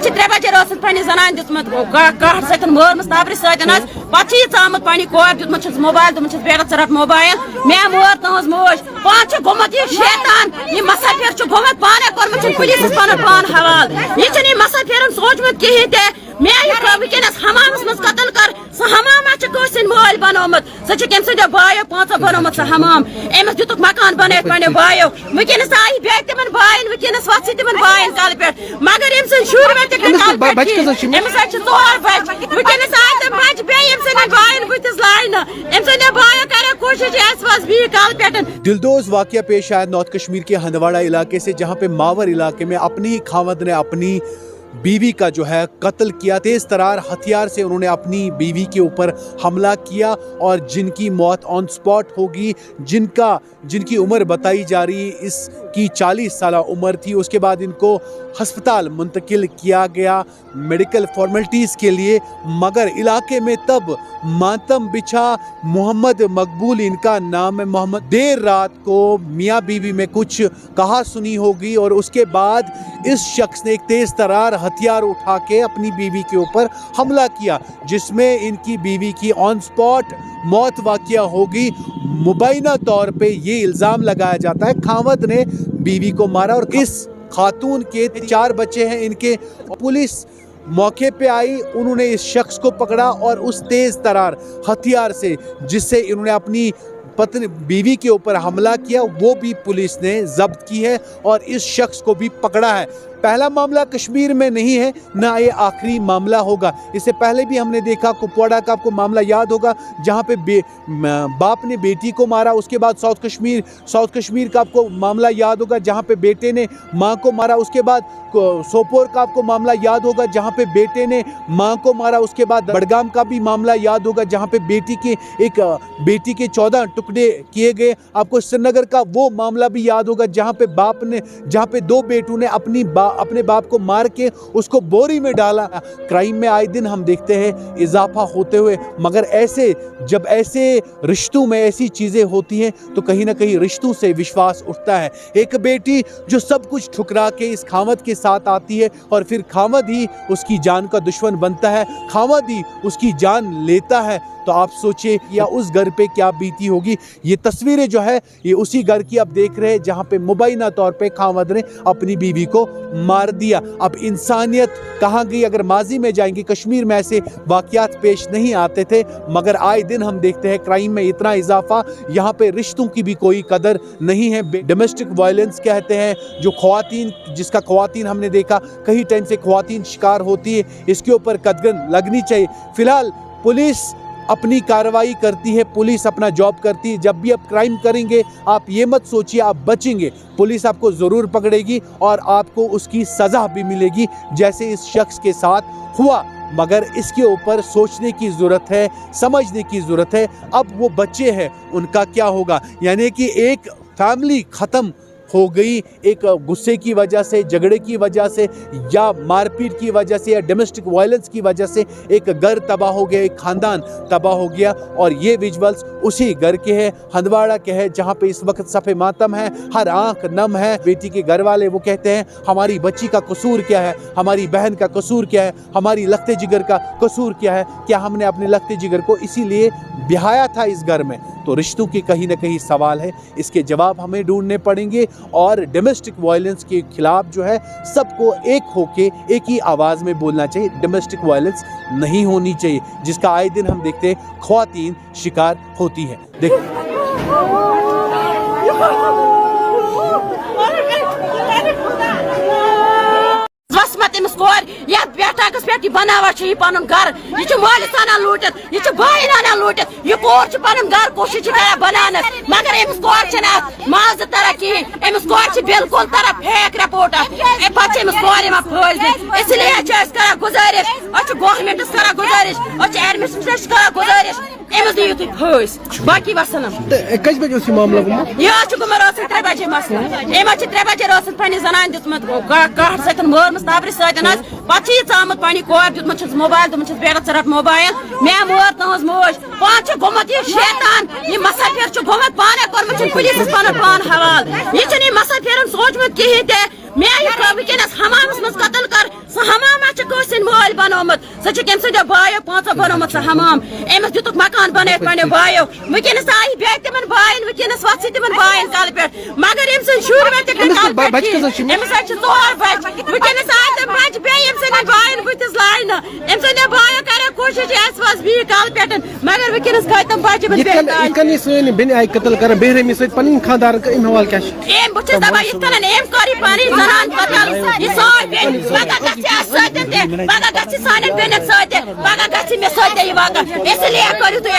3 بجے رٲژ پننہِ زنانہِ دیُتمُت کاٹھ سۭتۍ مٲرمٕژ تبرِ سۭتۍ حظ پتہٕ چھِ یہِ ژامُت پننہِ کورِ دیُتمُت چھُس موبایل دوٚپمُت چھُس بیٹا ژٕ رٹ موبایل مےٚ مٲر تٕہٕنٛز موج پانہٕ چھُ گوٚمُت یہِ شیطان یہِ مسافر چھُ گوٚمُت پانے کوٚرمُت چھُ پُلیٖسَس پنُن پان حوالہٕ یہِ چھُنہٕ یہِ مسافرن سوٗنٛچمُت کِہیٖنۍ تہِ مےٚ یہِ وٕنکیٚنس حمامس منٛز قتل کر سُہ حمام چھُ کٲنٛسہِ ہٕنٛدۍ مٲلۍ بنومُت سُہ چھُ کٔمۍ سٕنٛدیو بایو 5 بنومُت سُہ حمام أمِس دِتُکھ مکان بنٲیِتھ پننیو بایو وٕنکیٚنس آیہِ بیٚیہِ تِمن بایَن وٕنکیٚنس وَژھِ تِمن بایَن کَلہٕ پٮ۪ٹھ مگر أمۍ سٕنٛدۍ شُرۍ وٲتۍ کَلہٕ پٮ۪ٹھ أمِس حظ چھِ 4 بچہِ وٕنکیٚنس آیہِ تِم بچہِ بیٚیہِ أمۍ سٕنٛدٮ۪ن بایَن بٕتھِس لاینہٕ أمۍ سٕنٛدیو بایو کَریو کوٗشِش اَسہِ وَس بیٚیہِ کَلہٕ پٮ۪ٹھ دلدوز واقعہ پیش آیا نارتھ کشمیر کے ہندواڑہ علاقے سے جہاں پہ ماور علاقے میں اپنی ہی خاوند نے اپنی بیوی کا جو ہے قتل کیا تیز ترار ہتھیار سے انہوں نے اپنی بیوی کے اوپر حملہ کیا اور جن کی موت آن سپاٹ ہوگی جن کی عمر بتائی جا رہی اس کی 40 سالہ عمر تھی اس کے بعد ان کو ہسپتال منتقل کیا گیا میڈیکل فارمیلٹیز کے لیے مگر علاقے میں تب ماتم بچھا محمد مقبول ان کا نام ہے محمد دیر رات کو میاں بیوی میں کچھ کہا سنی ہوگی اور اس کے بعد اس شخص نے ایک تیز ترار ہتھیار اٹھا کے اپنی بیوی کے اوپر حملہ کیا جس میں ان کی بیوی کی آن سپاٹ موت واقع ہوگی مبینہ طور پہ یہ الزام لگایا جاتا ہے خاوند نے بیوی کو مارا اور اس خاتون کے 4 بچے ہیں ان کے پولیس موقع پہ آئی انہوں نے اس شخص کو پکڑا اور اس تیز ترار ہتھیار سے جس سے انہوں نے اپنی پتنی بیوی کے اوپر حملہ کیا وہ بھی پولیس نے ضبط کی ہے اور اس شخص کو بھی پکڑا ہے پہلا معاملہ کشمیر میں نہیں ہے نہ یہ آخری معاملہ ہوگا اس سے پہلے بھی ہم نے دیکھا کپواڑہ کا آپ کو معاملہ یاد ہوگا جہاں پہ باپ نے بیٹی کو مارا اس کے بعد ساؤتھ کشمیر کا آپ کو معاملہ یاد ہوگا جہاں پہ بیٹے نے ماں کو مارا اس کے بعد سوپور کا آپ کو معاملہ یاد ہوگا جہاں پہ بیٹے نے ماں کو مارا اس کے بعد بڑگام کا بھی معاملہ یاد ہوگا جہاں پہ بیٹی کے 14 ٹکڑے کیے گئے آپ کو سری نگر کا وہ معاملہ بھی یاد ہوگا جہاں پہ 2 بیٹوں نے اپنے باپ کو مار کے اس کو بوری میں ڈالا کرائم میں آئے دن ہم دیکھتے ہیں اضافہ ہوتے ہوئے مگر جب ایسے رشتوں میں ایسی چیزیں ہوتی ہیں تو کہیں نہ کہیں رشتوں سے وشواس اٹھتا ہے ایک بیٹی جو سب کچھ ٹھکرا کے اس خاوند کے ساتھ آتی ہے اور پھر خاوند ہی اس کی جان کا دشمن بنتا ہے خاوند ہی اس کی جان لیتا ہے تو آپ سوچیں یا اس گھر پہ کیا بیتی ہوگی یہ تصویریں جو ہے یہ اسی گھر کی آپ دیکھ رہے ہیں جہاں پہ مبینہ طور پہ خاوند نے اپنی بیوی کو مار دیا اب انسانیت کہاں گئی اگر ماضی میں جائیں گے کشمیر میں ایسے واقعات پیش نہیں آتے تھے مگر آئے دن ہم دیکھتے ہیں کرائم میں اتنا اضافہ یہاں پہ رشتوں کی بھی کوئی قدر نہیں ہے ڈومیسٹک وائلنس کہتے ہیں جو خواتین ہم نے دیکھا کئی ٹائم سے خواتین شکار ہوتی ہے اس کے اوپر قدغن لگنی چاہیے فی الحال پولیس اپنی کارروائی کرتی ہے پولیس اپنا جاب کرتی ہے جب بھی آپ کرائم کریں گے آپ یہ مت سوچیے آپ بچیں گے پولیس آپ کو ضرور پکڑے گی اور آپ کو اس کی سزا بھی ملے گی جیسے اس شخص کے ساتھ ہوا مگر اس کے اوپر سوچنے کی ضرورت ہے سمجھنے کی ضرورت ہے اب وہ بچے ہیں ان کا کیا ہوگا یعنی کہ ایک فیملی ختم ہو گئی ایک غصے کی وجہ سے جھگڑے کی وجہ سے یا مار پیٹ کی وجہ سے یا ڈومیسٹک وائلنس کی وجہ سے ایک گھر تباہ ہو گیا ایک خاندان تباہ ہو گیا اور یہ ویژولز اسی گھر کے ہیں ہندواڑہ کے ہیں جہاں پہ اس وقت صف ماتم ہے ہر آنکھ نم ہے بیٹی کے گھر والے وہ کہتے ہیں ہماری بچی کا قصور کیا ہے ہماری بہن کا قصور کیا ہے ہماری لخت جگر کا قصور کیا ہے کیا ہم نے اپنے لخت جگر کو اسی لیے بہایا تھا اس گھر میں تو رشتوں کے کہیں نہ کہیں سوال ہے اس کے جواب ہمیں ڈھونڈنے پڑیں گے اور ڈومیسٹک وائلنس کے خلاف جو ہے سب کو ایک ہو کے ایک ہی آواز میں بولنا چاہیے ڈومیسٹک وائلنس نہیں ہونی چاہیے جس کا آئے دن ہم دیکھتے ہیں خواتین شکار ہوتی ہیں بیٹھکس پہ بناوان یہ پن گھر یہ مالس انان لوٹت یہ بائن انان لوٹت یہ کور پن گھر کوشش کران بنانا مگر امس کور ماز تران کہین امس کور بالکل تران فیک رپورٹ پتہ امس کور پھٲسۍ اس لیے کران گزارش گورمنٹس کران گزارش ایڈمنسٹریشن کران گزارش امس دِیِو تُہۍ پھٲسۍ باقی وسلام کٔژِ بجہِ اوس یہِ معاملہٕ گوٚمُت یہ گوٚمُت رٲژ 3 بجے مسلہٕ أمۍ حظ 3 بجے رٲژ پننہِ زنانہِ دیُتمُت کاٹھ سۭتۍ مٲرمٕژ تبرِ سۭتۍ حظ پتہٕ چھِ یہِ ژامُت پننہِ کورِ دیُتمُت چھُس موبایل دوٚپمُت چھُس بیٹا ژٕ رٹ موبایل مےٚ مٲر تٕہٕنٛز موج پانہٕ چھُ گوٚمُت یہِ شیطان یہِ مسافر چھُ گوٚمُت پانے کوٚرمُت چھُن پُلیٖسَس پنُن پان حوالہٕ یہِ چھُنہٕ یہِ مسافرن سوٗنٛچمُت کِہیٖنۍ تہِ مےٚ یہِ وٕنکیٚنس حمامس منٛز قتل کر سُہ حمام بنومت سہ کم سند بایو پانچو بنومت سہ حمام امس دتک مکان بنائت پنو بایو ونکس آئی بیگ تمن بائن ونکس وت تمن بائن کل پہ مگر ام سن شر وت امس 4 بچ ونکس آئی تم بچ بیس بائن بتس لائن ام سند بایو کر کوشش اس وس بی کل پہ مگر ونکس گئی تم بچ سن بین آئی قتل کر بےرحمی ست پن خاندار ام حوالہ کیا بہت دپان ات کن ام کر پانی زنان قتل یہ سوے بین پگہ گھس ست پگہ گھس سان بین ست پگہ گھس مے ست یہ واقع اس لیے کرو تھی